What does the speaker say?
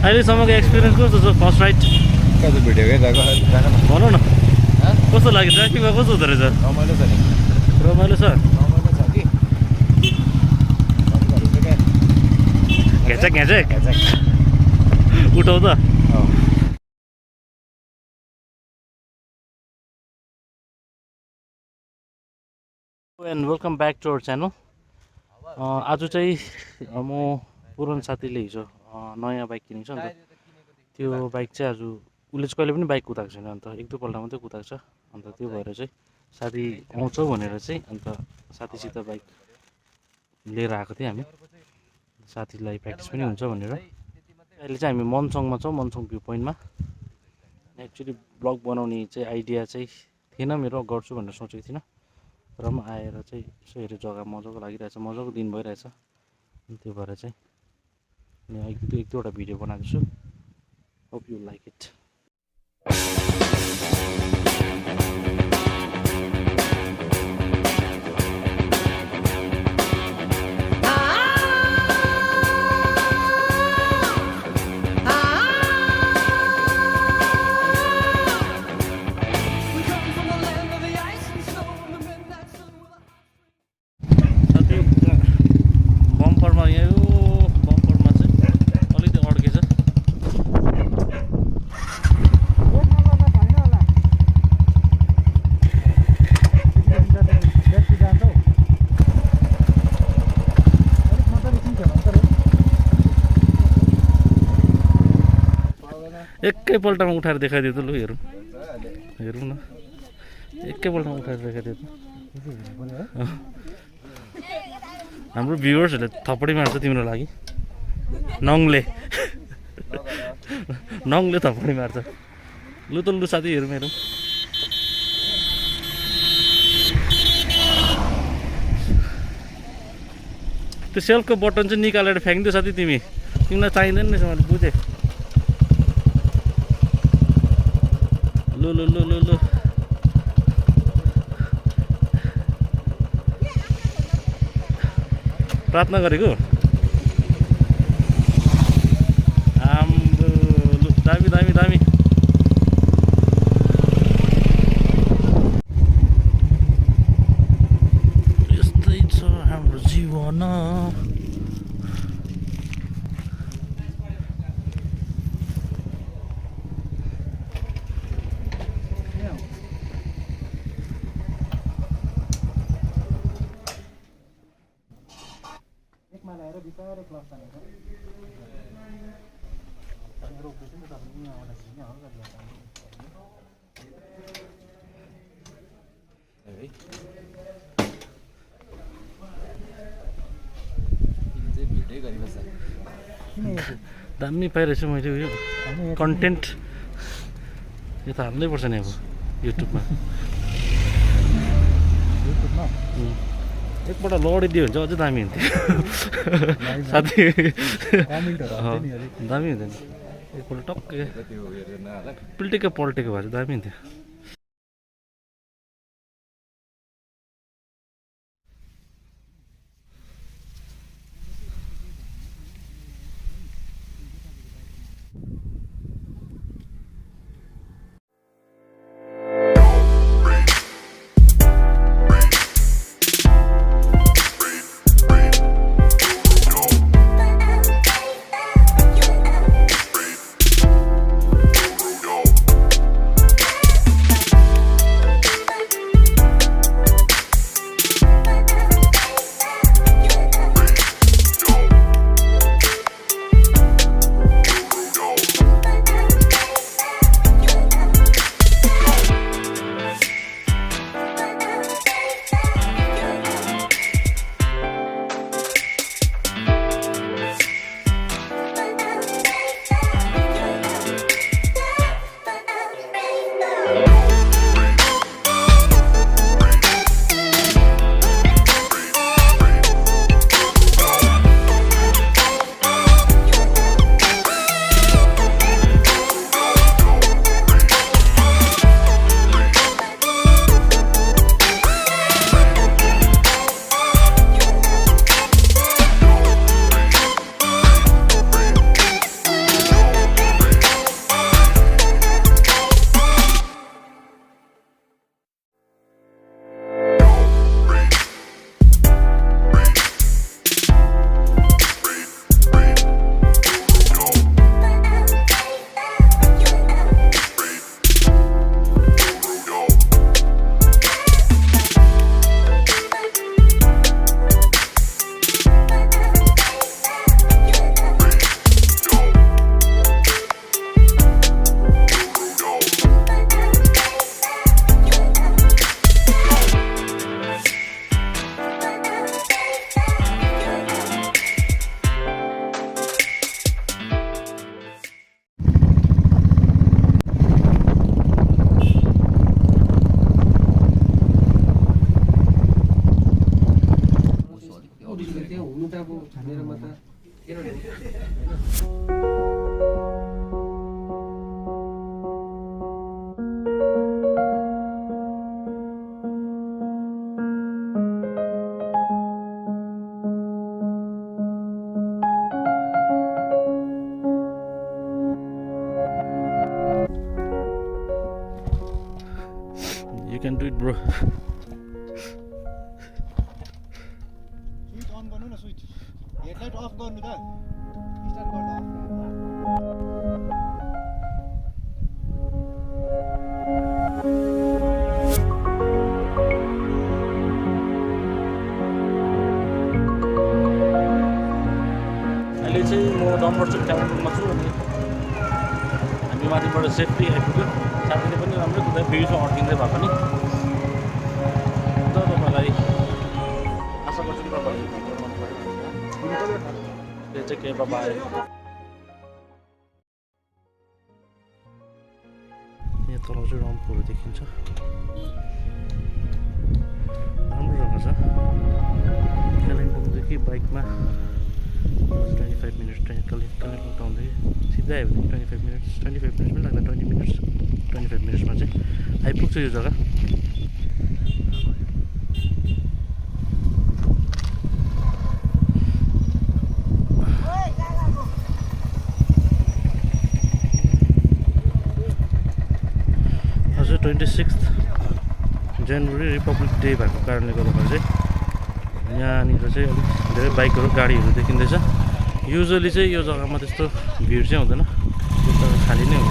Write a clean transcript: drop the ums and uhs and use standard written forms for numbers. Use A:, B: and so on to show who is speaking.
A: अहिलेसम्मको एक्सपिरियन्स कस्तो छ फर्स्ट राइड
B: कस्तो भिडियोकै
A: भनौँ न कस्तो लाग्यो ट्र्याकिङमा कस्तो हुँदो रहेछ
B: रमाइलो छ नि
A: रमाइलो छ
B: कि
A: घ्याचेक घ्याचेक उठाउ त and welcome back to our channel. आज चाहिँ म पुरान साथीले हिजो नयाँ बाइक किनेको छ नि त त्यो बाइक चाहिँ आज उसले चाहिँ कहिले पनि बाइक कुदाएको छैन अन्त एक दुईपल्ट मात्रै कुदाएको छ अन्त त्यो भएर चाहिँ साथी आउँछ भनेर चाहिँ अन्त साथीसित बाइक लिएर आएको थियौँ हामी साथीलाई प्र्याक्टिस पनि हुन्छ भनेर। अहिले चाहिँ हामी मनसङमा छौँ मनसङ भ्यू पोइन्टमा। एक्चुअली ब्लग बनाउने चाहिँ आइडिया चाहिँ थिएन मेरो गर्छु भनेर सोचेको थिइनँ र पनि आएर चाहिँ यसो हेरेँ जग्गा मजाको लागिरहेछ मजाको दिन भइरहेछ त्यो भएर चाहिँ एक दुईवटा भिडियो बनाएको छु। Hope you like it. एकैपल्टमा उठाएर देखाइदियो त लु हेरौँ हेरौँ न एकैपल्टमा उठाएर देखाइदियो त हाम्रो भ्युवर्सहरूले थपडी मार्छ तिम्रो लागि नङले नङले थपडी मार्छ लु त लु साथी हेरौँ हेरौँ त्यो सेल्फको बटन चाहिँ निकालेर फ्याँकिदियो साथी तिमीलाई चाहिँदैन रहेछ मैले बुझेँ। लु लु लु लु लु प्रार्थना गरेको हाम्रो लु दामी दामी दामी यस्तै छ हाम्रो जीवन। दामी पाइरहेछु मैले यो कन्टेन्ट यो त हाल्नै पर्छ नि अब युट्युबमा एकपल्ट लडिदियो भने चाहिँ अझै दामी हुन्थ्यो साथी दामी हुँदैन एकपल्ट टक्कै पिल्टेको पल्टेको भए चाहिँ दामी हुन्थ्यो।
B: मेरोमा त
A: You can do it, bro.
C: Switch on गर्नु न स्विच हेडलाइट अफ गर्नु त स्टार्ट गर्दा
A: अहिले चाहिँ म डम्बरचोक कालिम्पोङमा छु अनि हामी माथिबाट सेफ्टी आइपुग्यो साथीले पनि राम्रै कुदा भिडसँग अड्किँदै भए पनि त तपाईँलाई आशा गर्छु कि तपाईँलाई मन पऱ्यो त्यो चाहिँ के बाबा आयो यहाँ तल चाहिँ रम्फूहरू देखिन्छ राम्रो जग्गा छ कालिम्पोङदेखि बाइकमा 25 मिनट्स कालिम्पोङ टाउनदेखि सिधै आयो भने 25 मिनट्स पनि लाग्दा 25 मिनट्समा चाहिँ आइपुग्छ यो जग्गा आज 26 जनवरी रिपब्लिक डे भएको कारणले गर्दाखेरि चाहिँ यहाँनिर चाहिँ अलिक धेरै बाइकहरू गाडीहरू देखिँदैछ युजुअली चाहिँ यो जग्गामा त्यस्तो भिड चाहिँ हुँदैन यो जग्गा खाली नै हुन्छ